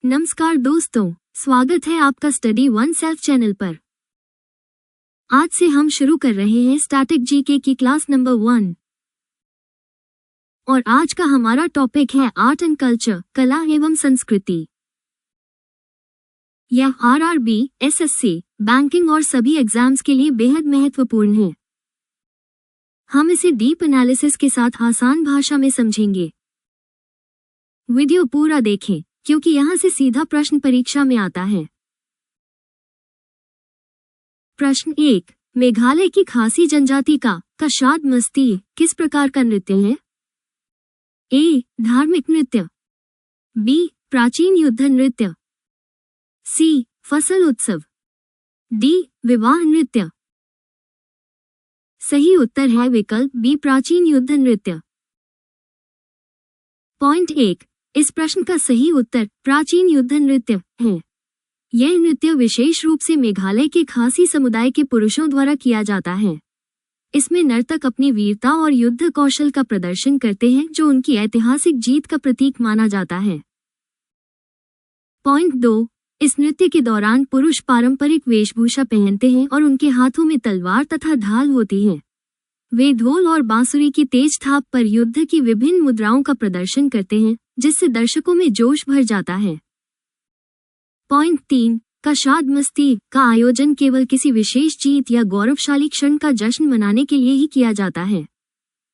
नमस्कार दोस्तों, स्वागत है आपका स्टडी वन सेल्फ चैनल पर। आज से हम शुरू कर रहे हैं स्टैटिक जीके की क्लास नंबर 1 और आज का हमारा टॉपिक है आर्ट एंड कल्चर, कला एवं संस्कृति। यह आरआरबी, एसएससी, बैंकिंग और सभी एग्जाम्स के लिए बेहद महत्वपूर्ण है। हम इसे डीप एनालिसिस के साथ आसान भाषा में समझेंगे। वीडियो पूरा देखें क्योंकि यहाँ से सीधा प्रश्न परीक्षा में आता है। प्रश्न 1, मेघालय की खासी जनजाति का कशाद मस्ती किस प्रकार का नृत्य है? ए, धार्मिक नृत्य, बी, प्राचीन युद्ध नृत्य, सी, फसल उत्सव, डी, विवाह नृत्य। सही उत्तर है विकल्प बी, प्राचीन युद्ध नृत्य। पॉइंट 1, इस प्रश्न का सही उत्तर प्राचीन युद्ध नृत्य है। यह नृत्य विशेष रूप से मेघालय के खासी समुदाय के पुरुषों द्वारा किया जाता है। इसमें नर्तक अपनी वीरता और युद्ध कौशल का प्रदर्शन करते हैं जो उनकी ऐतिहासिक जीत का प्रतीक माना जाता है। पॉइंट 2, इस नृत्य के दौरान पुरुष पारंपरिक वेशभूषा पहनते हैं और उनके हाथों में तलवार तथा ढाल होती है। वे ढोल और बांसुरी की तेज थाप पर युद्ध की विभिन्न मुद्राओं का प्रदर्शन करते हैं जिससे दर्शकों में जोश भर जाता है। पॉइंट 3, कशाद मस्ती का आयोजन केवल किसी विशेष जीत या गौरवशाली क्षण का जश्न मनाने के लिए ही किया जाता है।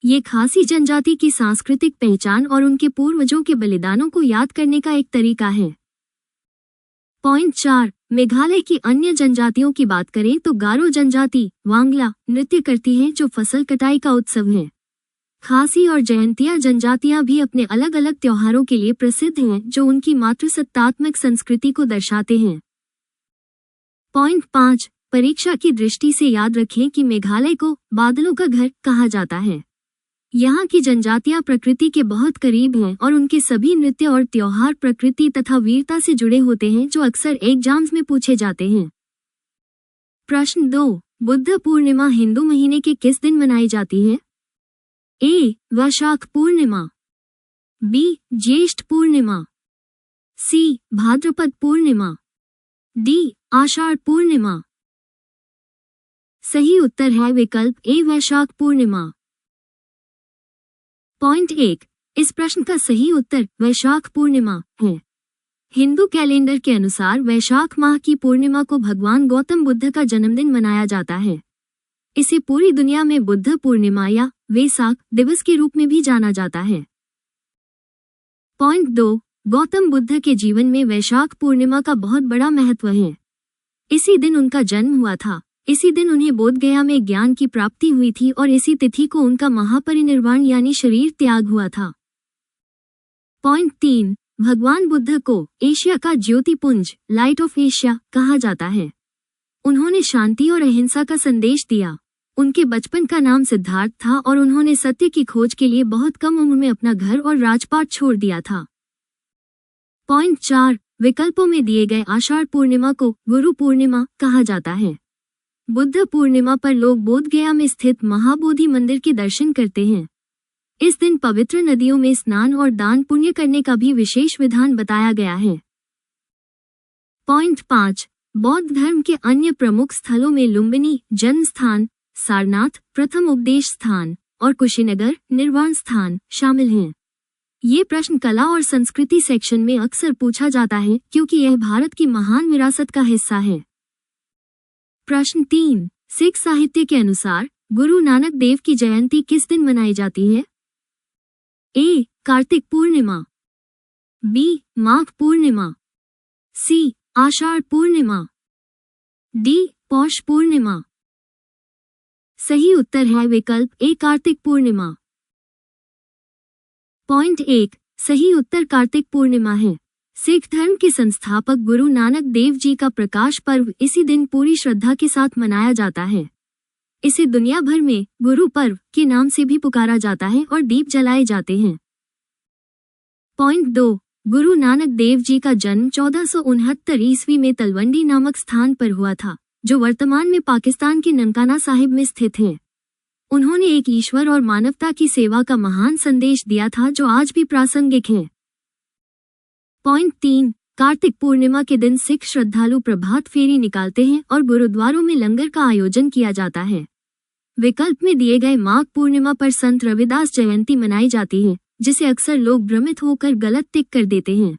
ये खासी जनजाति की सांस्कृतिक पहचान और उनके पूर्वजों के बलिदानों को याद करने का एक तरीका है। पॉइंट 4, मेघालय की अन्य जनजातियों की बात करें तो गारो जनजाति वांगला नृत्य करती है जो फसल कटाई का उत्सव है। खासी और जयंतिया जनजातियां भी अपने अलग अलग त्योहारों के लिए प्रसिद्ध हैं जो उनकी मातृसत्तात्मक संस्कृति को दर्शाते हैं। पॉइंट 5, परीक्षा की दृष्टि से याद रखें कि मेघालय को बादलों का घर कहा जाता है। यहाँ की जनजातियां प्रकृति के बहुत करीब हैं और उनके सभी नृत्य और त्योहार प्रकृति तथा वीरता से जुड़े होते हैं जो अक्सर एग्जाम्स में पूछे जाते हैं। प्रश्न 2, बुद्ध पूर्णिमा हिंदू महीने के किस दिन मनाई जाती है? ए, वैशाख पूर्णिमा, बी, ज्येष्ठ पूर्णिमा, सी, भाद्रपद पूर्णिमा, डी, आषाढ़ पूर्णिमा। सही उत्तर है विकल्प ए, वैशाख पूर्णिमा। पॉइंट 1, इस प्रश्न का सही उत्तर वैशाख पूर्णिमा है। हिंदू कैलेंडर के अनुसार वैशाख माह की पूर्णिमा को भगवान गौतम बुद्ध का जन्मदिन मनाया जाता है। इसे पूरी दुनिया में बुद्ध पूर्णिमा या वेसाक दिवस के रूप में भी जाना जाता है। पॉइंट 2, गौतम बुद्ध के जीवन में वैशाख पूर्णिमा का बहुत बड़ा महत्व है। इसी दिन उनका जन्म हुआ था। इसी दिन उन्हें बोधगया में ज्ञान की प्राप्ति हुई थी और इसी तिथि को उनका महापरिनिर्वाण यानी शरीर त्याग हुआ था। पॉइंट 3, भगवान बुद्ध को एशिया का ज्योतिपुंज लाइट ऑफ एशिया कहा जाता है। उन्होंने शांति और अहिंसा का संदेश दिया। उनके बचपन का नाम सिद्धार्थ था और उन्होंने सत्य की खोज के लिए बहुत कम उम्र में अपना घर और राजपाट छोड़ दिया था। पॉइंट 4, विकल्पों में दिए गए आषाढ़ पूर्णिमा को गुरु पूर्णिमा कहा जाता है। बुद्ध पूर्णिमा पर लोग बोधगया में स्थित महाबोधि मंदिर के दर्शन करते हैं। इस दिन पवित्र नदियों में स्नान और दान पुण्य करने का भी विशेष विधान बताया गया है। पॉइंट 5, बौद्ध धर्म के अन्य प्रमुख स्थलों में लुम्बिनी जन्म स्थान, सारनाथ प्रथम उपदेश स्थान और कुशीनगर निर्वाण स्थान शामिल हैं। ये प्रश्न कला और संस्कृति सेक्शन में अक्सर पूछा जाता है क्योंकि यह भारत की महान विरासत का हिस्सा है। प्रश्न 3, सिख साहित्य के अनुसार गुरु नानक देव की जयंती किस दिन मनाई जाती है? ए, कार्तिक पूर्णिमा, बी, माघ पूर्णिमा, सी, आषाढ़ पूर्णिमा, डी, पौष पूर्णिमा। सही उत्तर है विकल्प ए, कार्तिक पूर्णिमा। पॉइंट 1, सही उत्तर कार्तिक पूर्णिमा है। सिख धर्म के संस्थापक गुरु नानक देव जी का प्रकाश पर्व इसी दिन पूरी श्रद्धा के साथ मनाया जाता है। इसे दुनिया भर में गुरु पर्व के नाम से भी पुकारा जाता है और दीप जलाए जाते हैं। पॉइंट 2, गुरु नानक देव जी का जन्म 1469 ईस्वी में तलवंडी नामक स्थान पर हुआ था जो वर्तमान में पाकिस्तान के ननकाना साहिब में स्थित है। उन्होंने एक ईश्वर और मानवता की सेवा का महान संदेश दिया था जो आज भी प्रासंगिक है। पॉइंट 3, कार्तिक पूर्णिमा के दिन सिख श्रद्धालु प्रभात फेरी निकालते हैं और गुरुद्वारों में लंगर का आयोजन किया जाता है। विकल्प में दिए गए माघ पूर्णिमा पर संत रविदास जयंती मनाई जाती है, जिसे अक्सर लोग भ्रमित होकर गलत टिक कर देते हैं।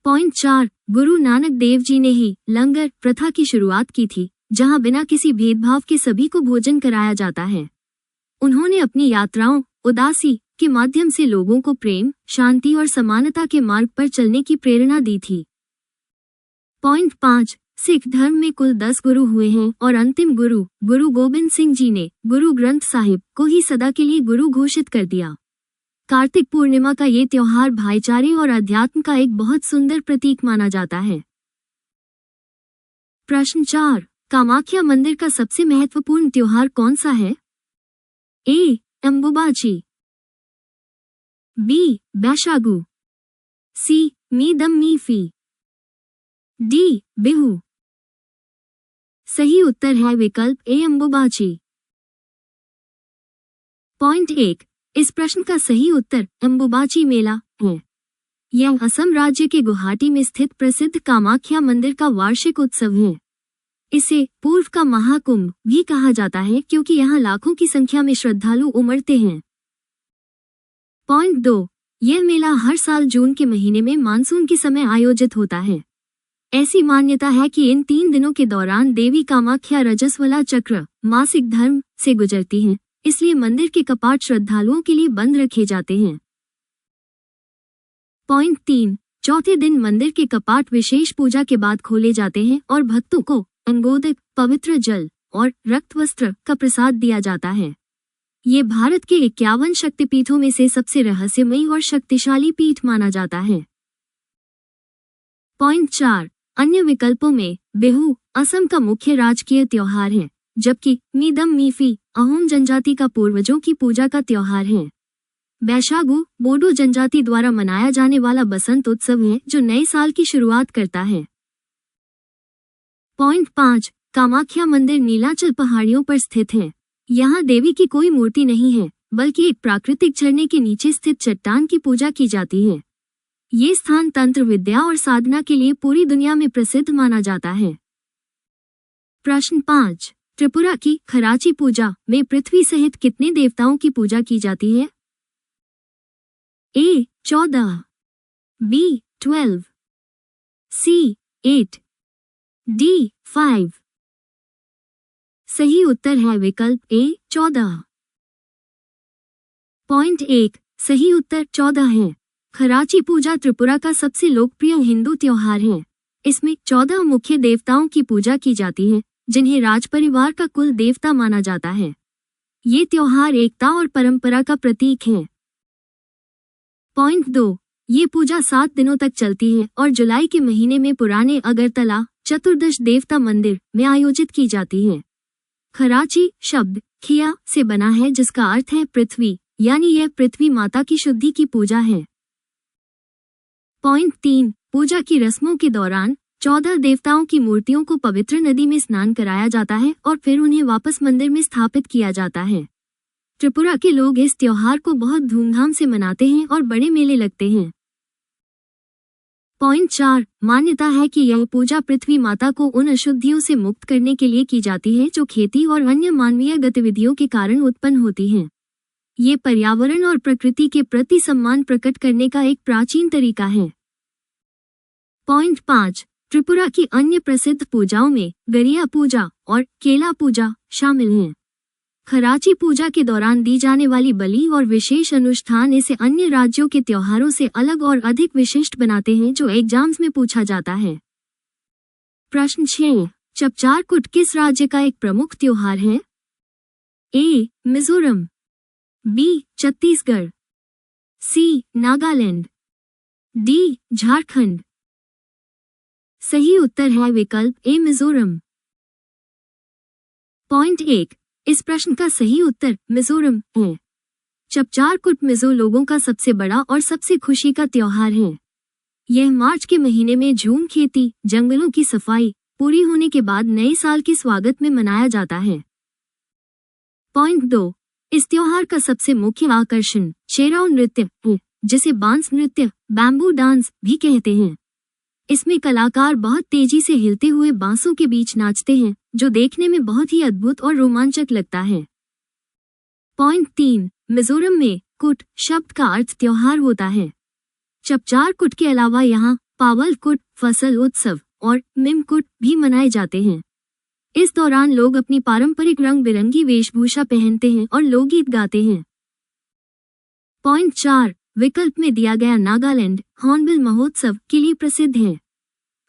पॉइंट 4, गुरु नानक देव जी ने ही लंगर प्रथा की शुरुआत की थी, जहां बिना किसी भेदभाव के सभी को भोजन कराया जाता है। उन्होंने अपनी यात्राओं उदासी के माध्यम से लोगों को प्रेम, शांति और समानता के मार्ग पर चलने की प्रेरणा दी थी। पॉइंट 5, सिख धर्म में कुल 10 गुरु हुए हैं और अंतिम गुरु गुरु गोबिंद सिंह जी ने गुरु ग्रंथ साहिब को ही सदा के लिए गुरु घोषित कर दिया। कार्तिक पूर्णिमा का ये त्योहार भाईचारे और अध्यात्म का एक बहुत सुंदर प्रतीक माना जाता है। प्रश्न 4, कामाख्या मंदिर का सबसे महत्वपूर्ण त्योहार कौन सा है? ए. अंबुबाची, बी. बैशागु, सी. मीदम मीफी, डी. बिहू। सही उत्तर है विकल्प ए. अंबुबाची। पॉइंट 1, इस प्रश्न का सही उत्तर अंबुबाची मेला है। यह असम राज्य के गुवाहाटी में स्थित प्रसिद्ध कामाख्या मंदिर का वार्षिक उत्सव है। इसे पूर्व का महाकुंभ भी कहा जाता है क्योंकि यहाँ लाखों की संख्या में श्रद्धालु उमड़ते हैं। पॉइंट 2, यह मेला हर साल जून के महीने में मानसून के समय आयोजित होता है। ऐसी मान्यता है कि इन 3 दिनों के दौरान देवी कामाख्या रजस्वला चक्र मासिक धर्म से गुजरती हैं, इसलिए मंदिर के कपाट श्रद्धालुओं के लिए बंद रखे जाते हैं। पॉइंट 3, चौथे दिन मंदिर के कपाट विशेष पूजा के बाद खोले जाते हैं और भक्तों को अंगोदक, पवित्र जल और रक्त वस्त्र का प्रसाद दिया जाता है। ये भारत के 51 शक्तिपीठों में से सबसे रहस्यमयी और शक्तिशाली पीठ माना जाता है। पॉइंट 4, अन्य विकल्पों में बिहू असम का मुख्य राजकीय त्योहार है, जबकि मीदम मीफी अहोम जनजाति का पूर्वजों की पूजा का त्योहार है। बैशागु बोडो जनजाति द्वारा मनाया जाने वाला बसंत उत्सव है जो नए साल की शुरुआत करता है। पॉइंट 5, कामाख्या मंदिर नीलाचल पहाड़ियों पर स्थित है। यहाँ देवी की कोई मूर्ति नहीं है, बल्कि एक प्राकृतिक झरने के नीचे स्थित चट्टान की पूजा की जाती है। ये स्थान तंत्र विद्या और साधना के लिए पूरी दुनिया में प्रसिद्ध माना जाता है। प्रश्न 5, त्रिपुरा की खराची पूजा में पृथ्वी सहित कितने देवताओं की पूजा की जाती है? ए. 14, बी. 12, सी. 8, डी. 5। सही उत्तर है विकल्प ए. 14। पॉइंट 1, सही उत्तर 14 है। खराची पूजा त्रिपुरा का सबसे लोकप्रिय हिंदू त्योहार है। इसमें 14 मुख्य देवताओं की पूजा की जाती है, जिन्हें राजपरिवार का कुल देवता माना जाता है। ये त्योहार एकता और परंपरा का प्रतीक है। पॉइंट 2, ये पूजा 7 दिनों तक चलती है और जुलाई के महीने में पुराने अगरतला चतुर्दश देवता मंदिर में आयोजित की जाती है। खराची शब्द खिया से बना है, जिसका अर्थ है पृथ्वी, यानी यह पृथ्वी माता की शुद्धि की पूजा है। पॉइंट 3, पूजा की रस्मों के दौरान 14 देवताओं की मूर्तियों को पवित्र नदी में स्नान कराया जाता है और फिर उन्हें वापस मंदिर में स्थापित किया जाता है। त्रिपुरा के लोग इस त्योहार को बहुत धूमधाम से मनाते हैं और बड़े मेले लगते हैं। पॉइंट 4, मान्यता है कि यह पूजा पृथ्वी माता को उन अशुद्धियों से मुक्त करने के लिए की जाती है जो खेती और अन्य मानवीय गतिविधियों के कारण उत्पन्न होती हैं। ये पर्यावरण और प्रकृति के प्रति सम्मान प्रकट करने का एक प्राचीन तरीका है। पॉइंट 5, त्रिपुरा की अन्य प्रसिद्ध पूजाओं में गरिया पूजा और केला पूजा शामिल हैं। खराची पूजा के दौरान दी जाने वाली बलि और विशेष अनुष्ठान इसे अन्य राज्यों के त्योहारों से अलग और अधिक विशिष्ट बनाते हैं, जो एग्जाम्स में पूछा जाता है। प्रश्न 6, चपचार कुट किस राज्य का एक प्रमुख त्योहार है? ए. मिजोरम, बी. छत्तीसगढ़, सी. नागालैंड, डी. झारखंड। सही उत्तर है विकल्प ए. मिजोरम। पॉइंट 1, इस प्रश्न का सही उत्तर मिजोरम है। चपचार कुट मिजो लोगों का सबसे बड़ा और सबसे खुशी का त्योहार है। यह मार्च के महीने में झूम खेती, जंगलों की सफाई पूरी होने के बाद नए साल के स्वागत में मनाया जाता है। पॉइंट 2, इस त्योहार का सबसे मुख्य आकर्षण शेराव नृत्य है, जिसे बांस नृत्य, बैम्बू डांस भी कहते हैं। इसमें कलाकार बहुत तेजी से हिलते हुए बांसों के बीच नाचते हैं, जो देखने में बहुत ही अद्भुत और रोमांचक लगता है। पॉइंट 3, मिजोरम में कुट शब्द का अर्थ त्योहार होता है। चपचार कुट के अलावा यहाँ पावल कुट, फसल उत्सव और मिम कुट भी मनाए जाते हैं। इस दौरान लोग अपनी पारंपरिक रंग बिरंगी वेशभूषा पहनते हैं और लोकगीत गाते हैं। पॉइंट 4, विकल्प में दिया गया नागालैंड हॉर्नबिल महोत्सव के लिए प्रसिद्ध है।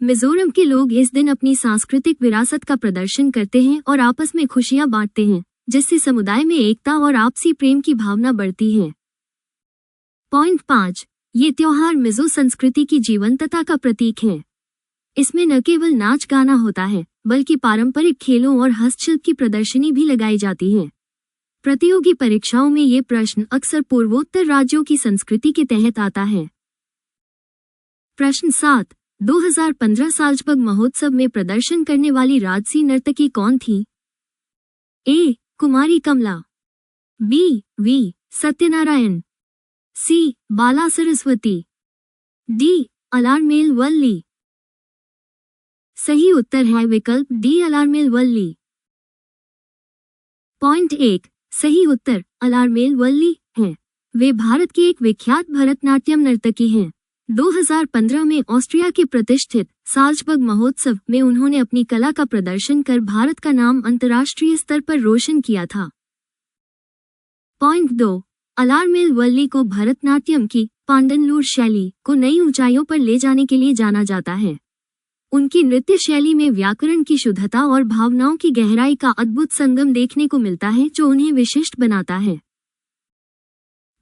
मिजोरम के लोग इस दिन अपनी सांस्कृतिक विरासत का प्रदर्शन करते हैं और आपस में खुशियां बांटते हैं, जिससे समुदाय में एकता और आपसी प्रेम की भावना बढ़ती है। पॉइंट 5, ये त्योहार मिजो संस्कृति की जीवंतता का प्रतीक है। इसमें न केवल नाच गाना होता है, बल्कि पारंपरिक खेलों और हस्तशिल्प की प्रदर्शनी भी लगाई जाती है। प्रतियोगी परीक्षाओं में ये प्रश्न अक्सर पूर्वोत्तर राज्यों की संस्कृति के तहत आता है। प्रश्न 7, 2015 सालजबग महोत्सव में प्रदर्शन करने वाली राजसी नर्तकी कौन थी? A. Kumari Kamala, B. V. Satyanarayana, C. Bala Saraswati, D. Alarmel Valli. सही उत्तर है विकल्प डी, अलारमेल वल्ली। पॉइंट 1, सही उत्तर अलारमेल वल्ली है। वे भारत की एक विख्यात भरतनाट्यम नर्तकी हैं। 2015 में ऑस्ट्रिया के प्रतिष्ठित साल्जबर्ग महोत्सव में उन्होंने अपनी कला का प्रदर्शन कर भारत का नाम अंतर्राष्ट्रीय स्तर पर रोशन किया था। पॉइंट 2, अलारमेल वल्ली को भरतनाट्यम की पांडनलूर शैली को नई ऊंचाइयों पर ले जाने के लिए जाना जाता है। उनकी नृत्य शैली में व्याकरण की शुद्धता और भावनाओं की गहराई का अद्भुत संगम देखने को मिलता है, जो उन्हें विशिष्ट बनाता है।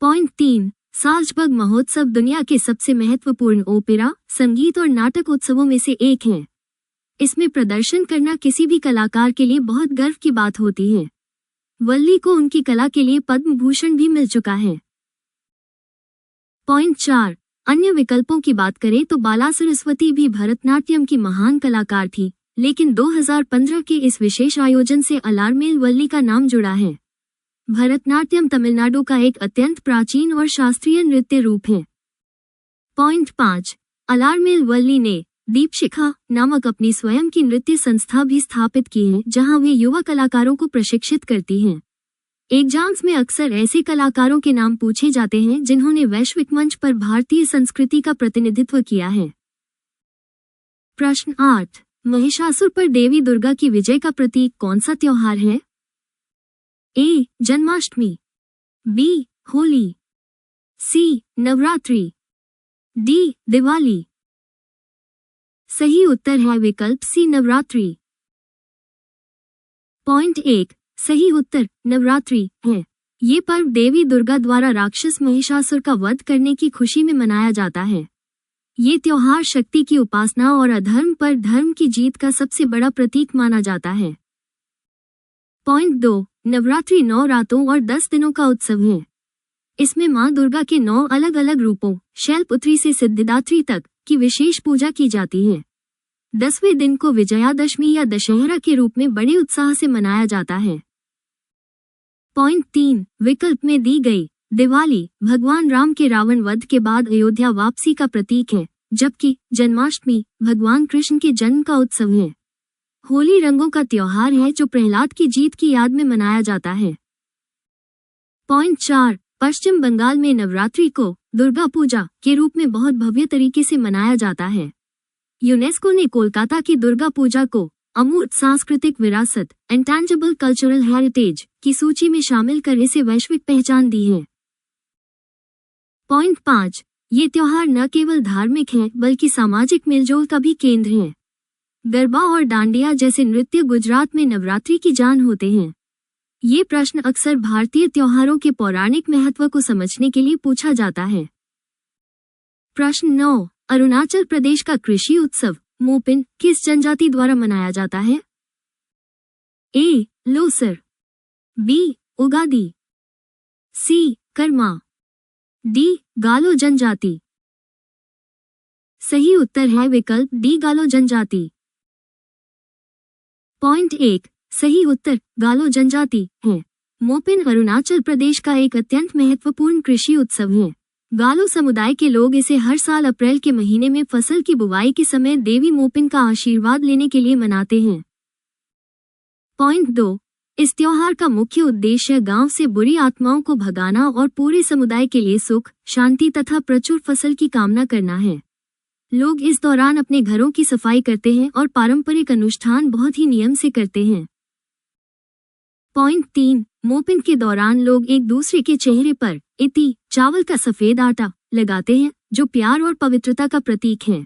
पॉइंट 3, साल्जबर्ग महोत्सव दुनिया के सबसे महत्वपूर्ण ओपेरा, संगीत और नाटक उत्सवों में से एक है। इसमें प्रदर्शन करना किसी भी कलाकार के लिए बहुत गर्व की बात होती है। वल्ली को उनकी कला के लिए पद्म भूषण भी मिल चुका है। पॉइंट 4, अन्य विकल्पों की बात करें तो बाला सरस्वती भी भरतनाट्यम की महान कलाकार थी, लेकिन 2015 के इस विशेष आयोजन से अलारमेल वल्ली का नाम जुड़ा है। भरतनाट्यम तमिलनाडु का एक अत्यंत प्राचीन और शास्त्रीय नृत्य रूप है। पॉइंट 5, अलारमेल वल्ली ने दीपशिखा नामक अपनी स्वयं की नृत्य संस्था भी स्थापित की है, जहां वे युवा कलाकारों को प्रशिक्षित करती हैं। एग्जाम्स में अक्सर ऐसे कलाकारों के नाम पूछे जाते हैं जिन्होंने वैश्विक मंच पर भारतीय संस्कृति का प्रतिनिधित्व किया है। प्रश्न 8, महिषासुर पर देवी दुर्गा की विजय का प्रतीक कौन सा त्योहार है? ए. जन्माष्टमी, बी. होली, सी. नवरात्रि, डी. दिवाली। सही उत्तर है विकल्प सी, नवरात्रि। पॉइंट 1, सही उत्तर नवरात्रि है। ये पर्व देवी दुर्गा द्वारा राक्षस महिषासुर का वध करने की खुशी में मनाया जाता है। ये त्योहार शक्ति की उपासना और अधर्म पर धर्म की जीत का सबसे बड़ा प्रतीक माना जाता है। पॉइंट 2, नवरात्रि 9 रातों और 10 दिनों का उत्सव है। इसमें मां दुर्गा के 9 अलग अलग रूपों, शैलपुत्री से सिद्धिदात्री तक की विशेष पूजा की जाती है। 10वें दिन को विजयादशमी या दशहरा के रूप में बड़े उत्साह से मनाया जाता है। पॉइंट 3, विकल्प में दी गई दिवाली भगवान राम के रावण वध के बाद अयोध्या वापसी का प्रतीक है, जबकि जन्माष्टमी भगवान कृष्ण के जन्म का उत्सव है। होली रंगों का त्योहार है जो प्रहलाद की जीत की याद में मनाया जाता है। पॉइंट 4, पश्चिम बंगाल में नवरात्रि को दुर्गा पूजा के रूप में बहुत भव्य तरीके से मनाया जाता है। यूनेस्को ने कोलकाता की दुर्गा पूजा को अमूर्त सांस्कृतिक विरासत इंटेंजिबल कल्चरल हेरिटेज की सूची में शामिल कर इसे वैश्विक पहचान दी है। पॉइंट 5, ये त्योहार न केवल धार्मिक है बल्कि सामाजिक मेलजोल का भी केंद्र है। गरबा और डांडिया जैसे नृत्य गुजरात में नवरात्रि की जान होते हैं। ये प्रश्न अक्सर भारतीय त्योहारों के पौराणिक महत्व को समझने के लिए पूछा जाता है। प्रश्न 9, अरुणाचल प्रदेश का कृषि उत्सव मोपिन किस जनजाति द्वारा मनाया जाता है? ए. लोसर, बी. उगादी, सी. कर्मा, डी. गालो जनजाति। सही उत्तर है विकल्प डी, गालो जनजाति। पॉइंट 1, सही उत्तर गालो जनजाति है। मोपिन अरुणाचल प्रदेश का एक अत्यंत महत्वपूर्ण कृषि उत्सव है। गालो समुदाय के लोग इसे हर साल अप्रैल के महीने में फसल की बुवाई के समय देवी मोपिन का आशीर्वाद लेने के लिए मनाते हैं। पॉइंट 2। इस त्योहार का मुख्य उद्देश्य गांव से बुरी आत्माओं को भगाना और पूरे समुदाय के लिए सुख, शांति तथा प्रचुर फसल की कामना करना है। लोग इस दौरान अपने घरों की सफाई करते हैं और पारंपरिक अनुष्ठान बहुत ही नियम से करते हैं। पॉइंट 3। मोपिन के दौरान लोग एक दूसरे के चेहरे पर इति चावल का सफेद आटा लगाते हैं, जो प्यार और पवित्रता का प्रतीक है।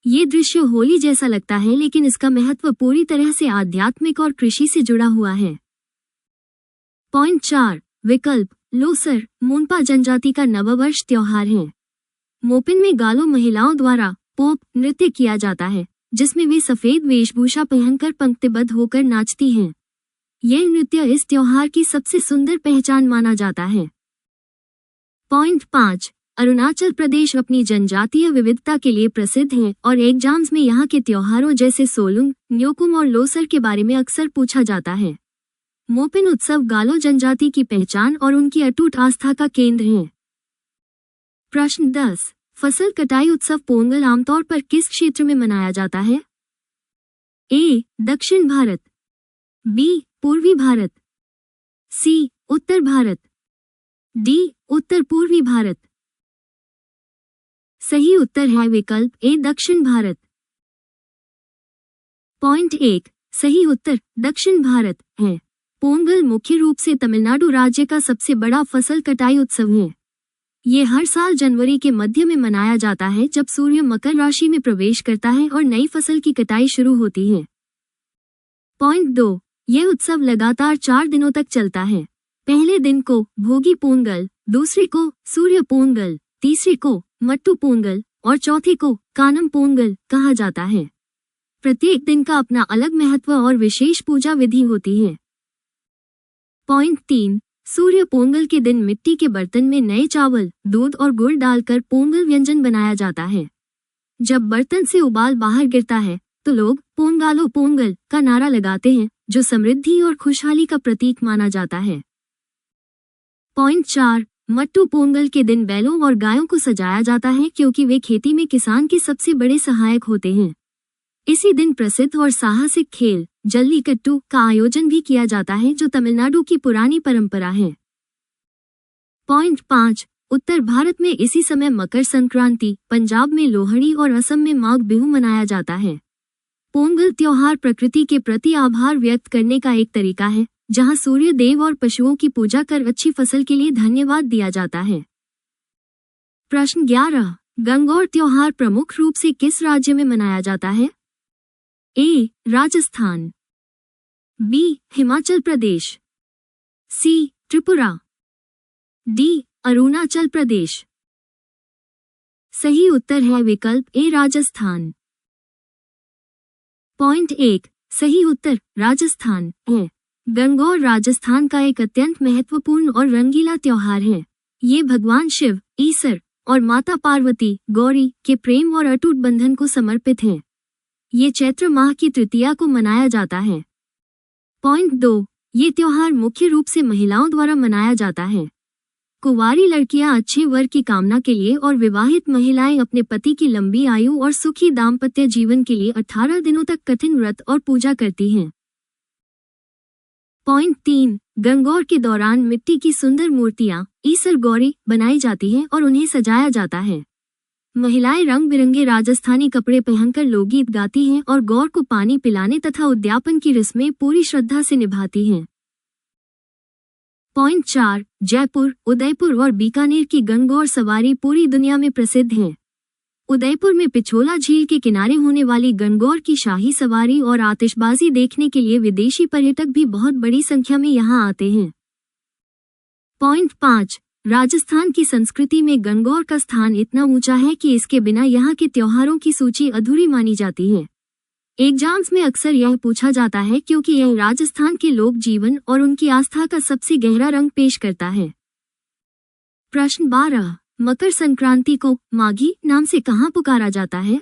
ये दृश्य होली जैसा लगता है, लेकिन इसका महत्व पूरी तरह से आध्यात्मिक और कृषि से जुड़ा हुआ है। पॉइंट 4। विकल्प लोसर मोनपा जनजाति का नववर्ष त्योहार है। मोपिन में गालो महिलाओं द्वारा पोप नृत्य किया जाता है, जिसमें वे सफेद वेशभूषा पहनकर पंक्तिबद्ध होकर नाचती हैं। यह नृत्य इस त्योहार की सबसे सुंदर पहचान माना जाता है। पॉइंट 5। अरुणाचल प्रदेश अपनी जनजातीय विविधता के लिए प्रसिद्ध है और एग्जाम्स में यहाँ के त्योहारों जैसे सोलुंग, न्योकुम और लोसर के बारे में अक्सर पूछा जाता है। मोपिन उत्सव गालो जनजाति की पहचान और उनकी अटूट आस्था का केंद्र है। प्रश्न 10। फसल कटाई उत्सव पोंगल आमतौर पर किस क्षेत्र में मनाया जाता है? ए. दक्षिण भारत, बी. पूर्वी भारत, सी. उत्तर भारत, डी. उत्तर पूर्वी भारत। सही उत्तर है विकल्प ए. दक्षिण भारत। पॉइंट 1। सही उत्तर दक्षिण भारत है। पोंगल मुख्य रूप से तमिलनाडु राज्य का सबसे बड़ा फसल कटाई उत्सव है। ये हर साल जनवरी के मध्य में मनाया जाता है, जब सूर्य मकर राशि में प्रवेश करता है और नई फसल की कटाई शुरू होती है। पॉइंट 2। यह उत्सव लगातार 4 दिनों तक चलता है। पहले दिन को भोगी पोंगल, दूसरे को सूर्य पोंगल, तीसरे को मट्टू पोंगल और चौथे को कानम पोंगल कहा जाता है। प्रत्येक दिन का अपना अलग महत्व और विशेष पूजा विधि होती है। पॉइंट 3। सूर्य पोंगल के दिन मिट्टी के बर्तन में नए चावल, दूध और गुड़ डालकर पोंगल व्यंजन बनाया जाता है। जब बर्तन से उबाल बाहर गिरता है तो लोग पोंगालो पोंगल का नारा लगाते हैं, जो समृद्धि और खुशहाली का प्रतीक माना जाता है। पॉइंट 4। मट्टू पोंगल के दिन बैलों और गायों को सजाया जाता है, क्योंकि वे खेती में किसान के सबसे बड़े सहायक होते हैं। इसी दिन प्रसिद्ध और साहसिक खेल जल्लीकट्टू का आयोजन भी किया जाता है, जो तमिलनाडु की पुरानी परंपरा है। पॉइंट 5। उत्तर भारत में इसी समय मकर संक्रांति, पंजाब में लोहड़ी और असम में माघ बिहू मनाया जाता है। पोंगल त्योहार प्रकृति के प्रति आभार व्यक्त करने का एक तरीका है, जहां सूर्य देव और पशुओं की पूजा कर अच्छी फसल के लिए धन्यवाद दिया जाता है। प्रश्न 11। गंगौर त्योहार प्रमुख रूप से किस राज्य में मनाया जाता है? ए. राजस्थान, बी. हिमाचल प्रदेश, सी. त्रिपुरा, डी. अरुणाचल प्रदेश। सही उत्तर है विकल्प ए. राजस्थान। पॉइंट 1। सही उत्तर राजस्थान है। गंगौर राजस्थान का एक अत्यंत महत्वपूर्ण और रंगीला त्योहार है। ये भगवान शिव, ईसर और माता पार्वती गौरी के प्रेम और अटूट बंधन को समर्पित है। ये चैत्र माह की तृतीया को मनाया जाता है। पॉइंट 2। ये त्योहार मुख्य रूप से महिलाओं द्वारा मनाया जाता है। कुंवारी लड़कियां अच्छे वर की कामना के लिए और विवाहित महिलाएं अपने पति की लंबी आयु और सुखी दाम्पत्य जीवन के लिए 18 दिनों तक कठिन व्रत और पूजा करती हैं। पॉइंट 3। गंगौर के दौरान मिट्टी की सुंदर मूर्तियां ईसर गौरी बनाई जाती हैं और उन्हें सजाया जाता है। महिलाएं रंग बिरंगे राजस्थानी कपड़े पहनकर लोकगीत गाती हैं और गौर को पानी पिलाने तथा उद्यापन की रस्में पूरी श्रद्धा से निभाती हैं। पॉइंट 4। जयपुर, उदयपुर और बीकानेर की गंगौर सवारी पूरी दुनिया में प्रसिद्ध है। उदयपुर में पिछोला झील के किनारे होने वाली गंगौर की शाही सवारी और आतिशबाजी देखने के लिए विदेशी पर्यटक भी बहुत बड़ी संख्या में यहां आते हैं। पॉइंट 5। राजस्थान की संस्कृति में गंगौर का स्थान इतना ऊंचा है कि इसके बिना यहाँ के त्योहारों की सूची अधूरी मानी जाती है। एग्जाम्स में अक्सर यह पूछा जाता है क्योंकि यह राजस्थान के लोक जीवन और उनकी आस्था का सबसे गहरा रंग पेश करता है। प्रश्न 12। मकर संक्रांति को माघी नाम से कहाँ पुकारा जाता है?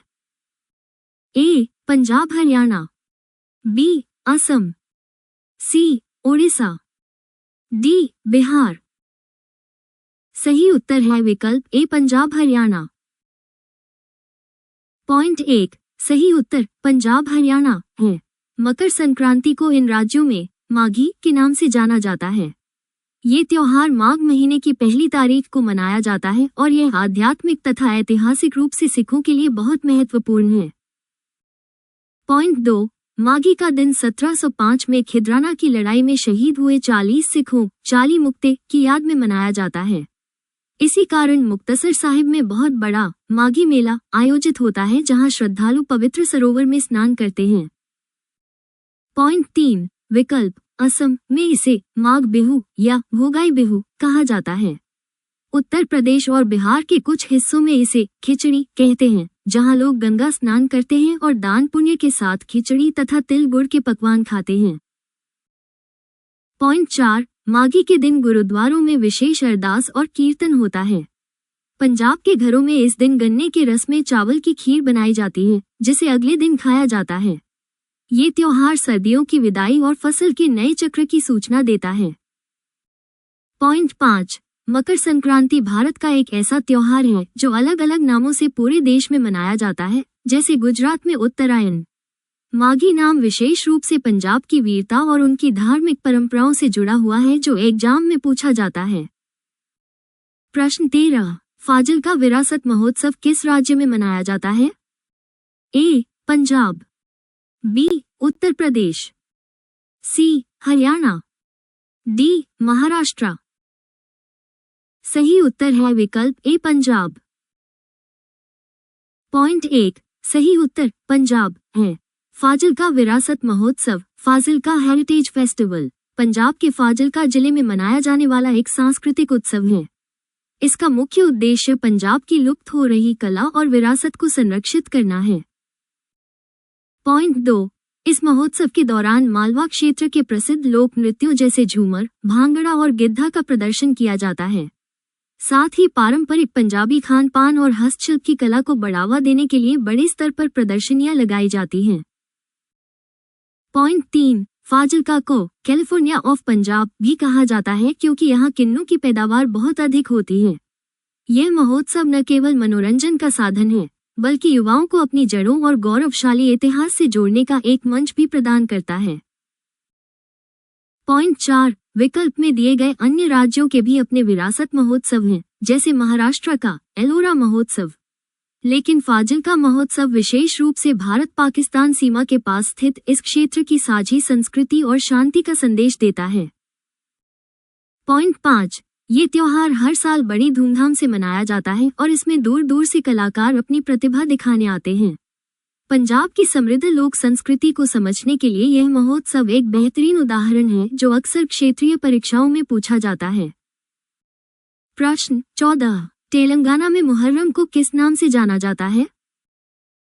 ए. पंजाब हरियाणा, बी. असम, सी. ओडिशा, डी. बिहार। सही उत्तर है विकल्प ए पंजाब हरियाणा। पॉइंट 1 सही उत्तर पंजाब हरियाणा है। मकर संक्रांति को इन राज्यों में माघी के नाम से जाना जाता है। ये त्योहार माघ महीने की पहली तारीख को मनाया जाता है और यह आध्यात्मिक तथा ऐतिहासिक रूप से सिखों के लिए बहुत महत्वपूर्ण है। पॉइंट 2 माघी का दिन 1705 में खिदराना की लड़ाई में शहीद हुए 40 सिखों चाली मुक्ते की याद में मनाया जाता है। इसी कारण मुक्तसर साहिब में बहुत बड़ा माघी मेला आयोजित होता है, जहां श्रद्धालु पवित्र सरोवर में स्नान करते हैं। पॉइंट 3 विकल्प असम में इसे माघ बिहू या भोगाई बिहू कहा जाता है। उत्तर प्रदेश और बिहार के कुछ हिस्सों में इसे खिचड़ी कहते हैं, जहां लोग गंगा स्नान करते हैं और दान पुण्य के साथ खिचड़ी तथा तिल गुड़ के पकवान खाते हैं। पॉइंट 4 माघी के दिन गुरुद्वारों में विशेष अरदास और कीर्तन होता है। पंजाब के घरों में इस दिन गन्ने के रस में चावल की खीर बनाई जाती है, जिसे अगले दिन खाया जाता है। ये त्योहार सर्दियों की विदाई और फसल के नए चक्र की सूचना देता है। पॉइंट 5 मकर संक्रांति भारत का एक ऐसा त्योहार है जो अलग अलग नामों से पूरे देश में मनाया जाता है, जैसे गुजरात में उत्तरायण। माघी नाम विशेष रूप से पंजाब की वीरता और उनकी धार्मिक परंपराओं से जुड़ा हुआ है, जो एग्जाम में पूछा जाता है। प्रश्न 13 फाजिल्का विरासत महोत्सव किस राज्य में मनाया जाता है? ए पंजाब, बी उत्तर प्रदेश, सी हरियाणा, डी महाराष्ट्र। सही उत्तर है विकल्प ए पंजाब। पॉइंट 1 सही उत्तर पंजाब है। फाजिल्का विरासत महोत्सव फाजिल्का हेरिटेज फेस्टिवल पंजाब के फाजिल्का जिले में मनाया जाने वाला एक सांस्कृतिक उत्सव है। इसका मुख्य उद्देश्य पंजाब की लुप्त हो रही कला और विरासत को संरक्षित करना है। पॉइंट 2 इस महोत्सव के दौरान मालवा क्षेत्र के प्रसिद्ध लोक नृत्यों जैसे झूमर, भांगड़ा और गिद्धा का प्रदर्शन किया जाता है। साथ ही पारंपरिक पंजाबी खान पान और हस्तशिल्प की कला को बढ़ावा देने के लिए बड़े स्तर पर प्रदर्शनियां लगाई जाती हैं। पॉइंट 3 फाजिल्का को कैलिफोर्निया ऑफ पंजाब भी कहा जाता है, क्योंकि यहाँ किन्नू की पैदावार बहुत अधिक होती है। यह महोत्सव न केवल मनोरंजन का साधन है, बल्कि युवाओं को अपनी जड़ों और गौरवशाली इतिहास से जोड़ने का एक मंच भी प्रदान करता है। पॉइंट 4 विकल्प में दिए गए अन्य राज्यों के भी अपने विरासत महोत्सव हैं, जैसे महाराष्ट्र का एलोरा महोत्सव। लेकिन फाजिल्का महोत्सव विशेष रूप से भारत पाकिस्तान सीमा के पास स्थित इस क्षेत्र की साझी संस्कृति और शांति का संदेश देता है। पॉइंट 5 ये त्योहार हर साल बड़ी धूमधाम से मनाया जाता है और इसमें दूर दूर से कलाकार अपनी प्रतिभा दिखाने आते हैं। पंजाब की समृद्ध लोक संस्कृति को समझने के लिए यह महोत्सव एक बेहतरीन उदाहरण है, जो अक्सर क्षेत्रीय परीक्षाओं में पूछा जाता है। प्रश्न 14 तेलंगाना में मुहर्रम को किस नाम से जाना जाता है?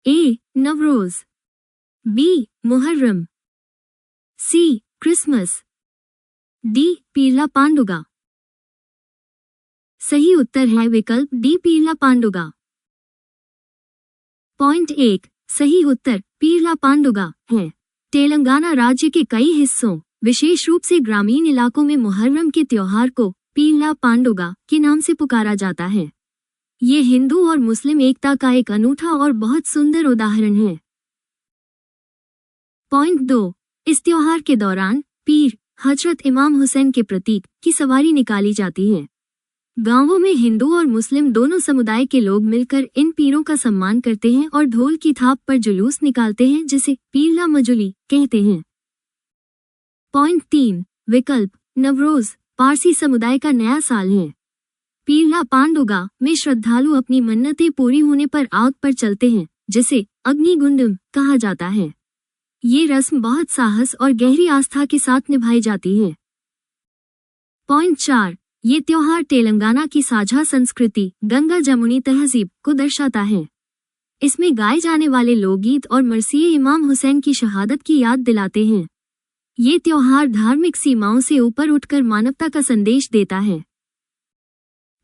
ए नवरोज, बी मुहर्रम, सी क्रिसमस, डी पीला पांडुगा। सही उत्तर है विकल्प डी पीला पांडुगा। पॉइंट 1 सही उत्तर पीला पांडुगा है। तेलंगाना राज्य के कई हिस्सों, विशेष रूप से ग्रामीण इलाकों में मुहर्रम के त्योहार को पीला पांडुगा के नाम से पुकारा जाता है। ये हिंदू और मुस्लिम एकता का एक अनूठा और बहुत सुंदर उदाहरण है। पॉइंट 2 इस त्योहार के दौरान पीर हजरत इमाम हुसैन के प्रतीक की सवारी निकाली जाती है। गांवों में हिंदू और मुस्लिम दोनों समुदाय के लोग मिलकर इन पीरों का सम्मान करते हैं और ढोल की थाप पर जुलूस निकालते हैं, जिसे पीला मजुली कहते हैं। पॉइंट 3 विकल्प नवरोज पारसी समुदाय का नया साल है। पीला पांडुगा में श्रद्धालु अपनी मन्नतें पूरी होने पर आग पर चलते हैं, जिसे अग्निगुंडम कहा जाता है। ये रस्म बहुत साहस और गहरी आस्था के साथ निभाई जाती है। पॉइंट 4 ये त्योहार तेलंगाना की साझा संस्कृति गंगा जमुनी तहजीब को दर्शाता है। इसमें गाए जाने वाले लोकगीत और मरसिए इमाम हुसैन की शहादत की याद दिलाते हैं। ये त्योहार धार्मिक सीमाओं से ऊपर उठकर मानवता का संदेश देता है।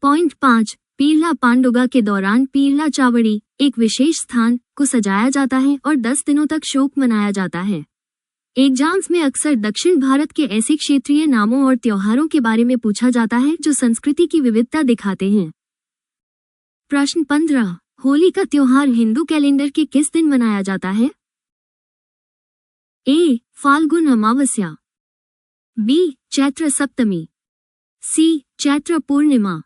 पॉइंट 5 पीला पांडुगा के दौरान पीला चावड़ी एक विशेष स्थान को सजाया जाता है और 10 दिनों तक शोक मनाया जाता है। एग्जाम्स में अक्सर दक्षिण भारत के ऐसे क्षेत्रीय नामों और त्योहारों के बारे में पूछा जाता है जो संस्कृति की विविधता दिखाते हैं। प्रश्न 15। होली का त्योहार हिंदू कैलेंडर के किस दिन मनाया जाता है? ए. फाल्गुन अमावस्या, बी. चैत्र सप्तमी, सी. चैत्र पूर्णिमा,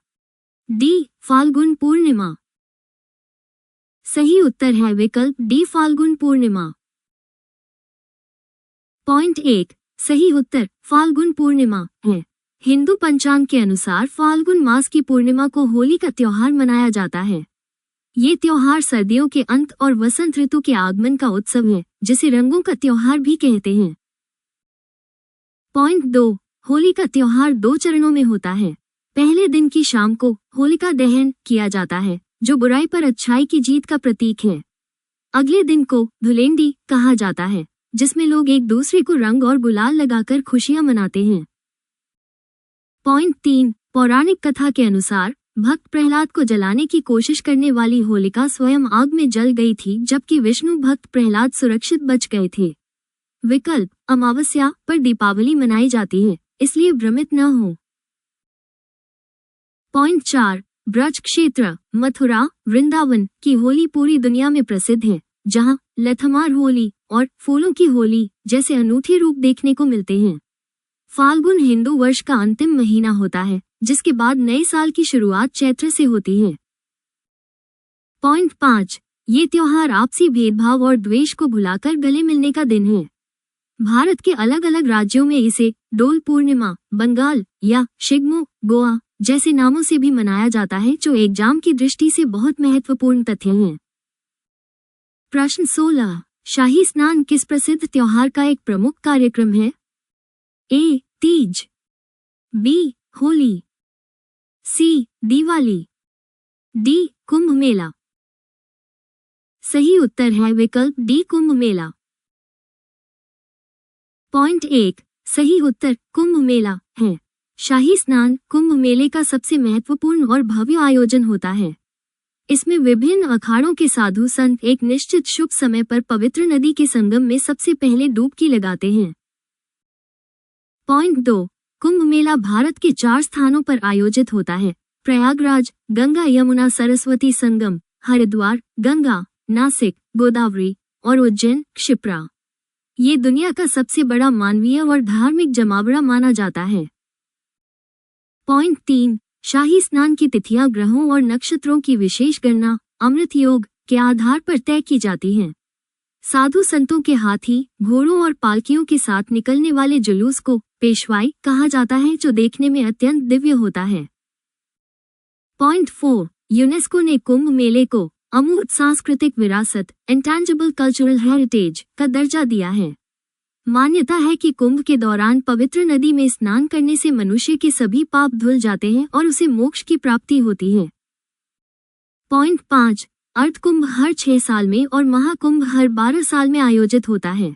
डी. फाल्गुन पूर्णिमा। सही उत्तर है विकल्प डी. फाल्गुन पूर्णिमा। पॉइंट 1। सही उत्तर फाल्गुन पूर्णिमा है। हिंदू पंचांग के अनुसार फाल्गुन मास की पूर्णिमा को होली का त्योहार मनाया जाता है। ये त्योहार सर्दियों के अंत और वसंत ऋतु के आगमन का उत्सव है, जिसे रंगों का त्योहार भी कहते हैं। पॉइंट 2। होली का त्योहार 2 चरणों में होता है। पहले दिन की शाम को होलिका दहन किया जाता है, जो बुराई पर अच्छाई की जीत का प्रतीक है। अगले दिन को धुलेंडी कहा जाता है, जिसमें लोग एक दूसरे को रंग और गुलाल लगाकर खुशियां मनाते हैं। पॉइंट 3। पौराणिक कथा के अनुसार भक्त प्रहलाद को जलाने की कोशिश करने वाली होलिका स्वयं आग में जल गई थी, जबकि विष्णु भक्त प्रहलाद सुरक्षित बच गए थे। विकल्प अमावस्या पर दीपावली मनाई जाती है, इसलिए भ्रमित न हो। पॉइंट 4। ब्रज क्षेत्र मथुरा वृंदावन की होली पूरी दुनिया में प्रसिद्ध है, जहां लठमार होली और फूलों की होली जैसे अनूठे रूप देखने को मिलते हैं। फाल्गुन हिंदू वर्ष का अंतिम महीना होता है, जिसके बाद नए साल की शुरुआत चैत्र से होती है। पॉइंट 5। ये त्योहार आपसी भेदभाव और द्वेष को भुलाकर गले मिलने का दिन है। भारत के अलग अलग राज्यों में इसे डोल पूर्णिमा, बंगाल या शिग्मो गोवा जैसे नामों से भी मनाया जाता है, जो एग्जाम की दृष्टि से बहुत महत्वपूर्ण तथ्य हैं। प्रश्न 16। शाही स्नान किस प्रसिद्ध त्योहार का एक प्रमुख कार्यक्रम है? ए. तीज, बी. होली, सी. दिवाली, डी. कुंभ मेला। सही उत्तर है विकल्प डी. कुंभ मेला। पॉइंट 1। सही उत्तर कुंभ मेला है। शाही स्नान कुंभ मेले का सबसे महत्वपूर्ण और भव्य आयोजन होता है। इसमें विभिन्न अखाड़ों के साधु संत एक निश्चित शुभ समय पर पवित्र नदी के संगम में सबसे पहले डुबकी लगाते हैं। पॉइंट 2। कुंभ मेला भारत के 4 स्थानों पर आयोजित होता है: प्रयागराज, गंगा यमुना सरस्वती संगम, हरिद्वार, गंगा, नासिक, गोदावरी और उज्जैन, क्षिप्रा। ये दुनिया का सबसे बड़ा मानवीय और धार्मिक जमावड़ा माना जाता है। पॉइंट 3। शाही स्नान की तिथियां ग्रहों और नक्षत्रों की विशेष गणना अमृत योग के आधार पर तय की जाती हैं। साधु संतों के हाथी, घोड़ों और पालकियों के साथ निकलने वाले जुलूस को पेशवाई कहा जाता है, जो देखने में अत्यंत दिव्य होता है। पॉइंट 4। यूनेस्को ने कुंभ मेले को अमूर्त सांस्कृतिक विरासत इंटेंजिबल कल्चरल हेरिटेज का दर्जा दिया है। मान्यता है कि कुंभ के दौरान पवित्र नदी में स्नान करने से मनुष्य के सभी पाप धुल जाते हैं और उसे मोक्ष की प्राप्ति होती है। पॉइंट 5। अर्धकुंभ हर 6 साल में और महाकुंभ हर 12 साल में आयोजित होता है।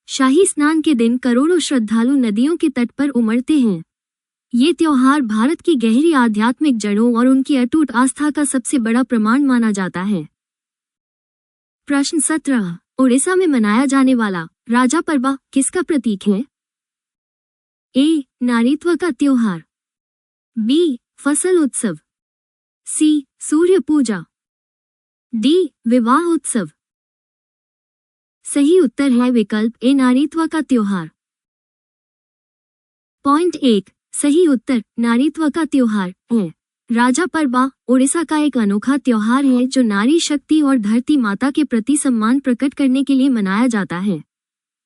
शाही स्नान के दिन करोड़ों श्रद्धालु नदियों के तट पर उमड़ते हैं। ये त्योहार भारत की गहरी आध्यात्मिक जड़ों और उनकी अटूट आस्था का सबसे बड़ा प्रमाण माना जाता है। प्रश्न 17। ओडिशा में मनाया जाने वाला राजा परबा किसका प्रतीक है? ए. नारीत्व का त्योहार, बी. फसल उत्सव, सी. सूर्य पूजा, डी. विवाह उत्सव। सही उत्तर है विकल्प ए. नारीत्व का त्योहार। पॉइंट 1। सही उत्तर नारीत्व का त्योहार है। राजा परबा ओडिशा का एक अनोखा त्योहार है, जो नारी शक्ति और धरती माता के प्रति सम्मान प्रकट करने के लिए मनाया जाता है।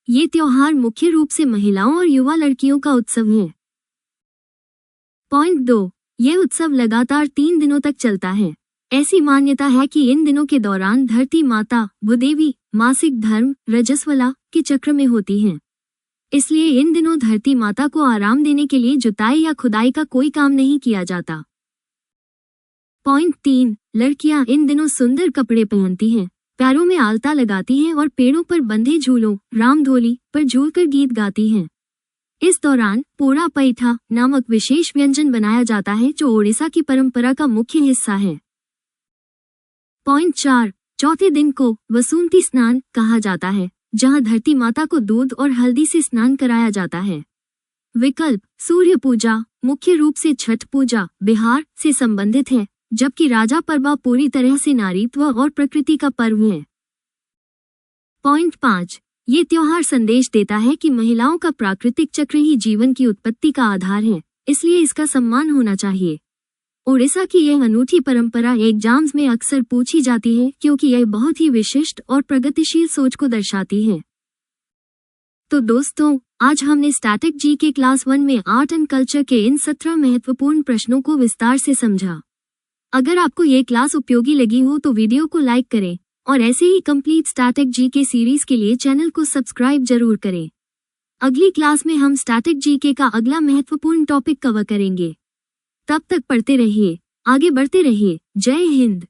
ये त्योहार मुख्य रूप से महिलाओं और युवा लड़कियों का उत्सव है। पॉइंट 2। यह उत्सव लगातार 3 दिनों तक चलता है। ऐसी मान्यता है कि इन दिनों के दौरान धरती माता भूदेवी मासिक धर्म रजस्वला के चक्र में होती हैं। इसलिए इन दिनों धरती माता को आराम देने के लिए जुताई या खुदाई का कोई काम नहीं किया जाता। पॉइंट 3। लड़कियां इन दिनों सुंदर कपड़े पहनती हैं, पैरों में आलता लगाती हैं और पेड़ों पर बंधे झूलों रामधोली पर झूलकर गीत गाती हैं। इस दौरान पोड़ा पैठा नामक विशेष व्यंजन बनाया जाता है, जो ओडिशा की परंपरा का मुख्य हिस्सा है। पॉइंट 4। चौथे दिन को वसुंती स्नान कहा जाता है, जहां धरती माता को दूध और हल्दी से स्नान कराया जाता है। विकल्प सूर्य पूजा मुख्य रूप से छठ पूजा बिहार से संबंधित है, जबकि राजा परबा पूरी तरह से नारीत्व और प्रकृति का पर्व है। पॉइंट 5 ये त्योहार संदेश देता है कि महिलाओं का प्राकृतिक चक्र ही जीवन की उत्पत्ति का आधार है, इसलिए इसका सम्मान होना चाहिए। ओडिशा की यह अनूठी परंपरा एग्जाम्स में अक्सर पूछी जाती है क्योंकि यह बहुत ही विशिष्ट और प्रगतिशील सोच को दर्शाती है। तो दोस्तों, आज हमने स्टैटिक जीके क्लास 1 में आर्ट एंड कल्चर के इन 17 महत्वपूर्ण प्रश्नों को विस्तार से समझा। अगर आपको ये क्लास उपयोगी लगी हो तो वीडियो को लाइक करें और ऐसे ही कंप्लीट स्टैटिक जीके सीरीज के लिए चैनल को सब्सक्राइब जरूर करें। अगली क्लास में हम स्टैटिक जीके का अगला महत्वपूर्ण टॉपिक कवर करेंगे। तब तक पढ़ते रहिए, आगे बढ़ते रहिए। जय हिंद।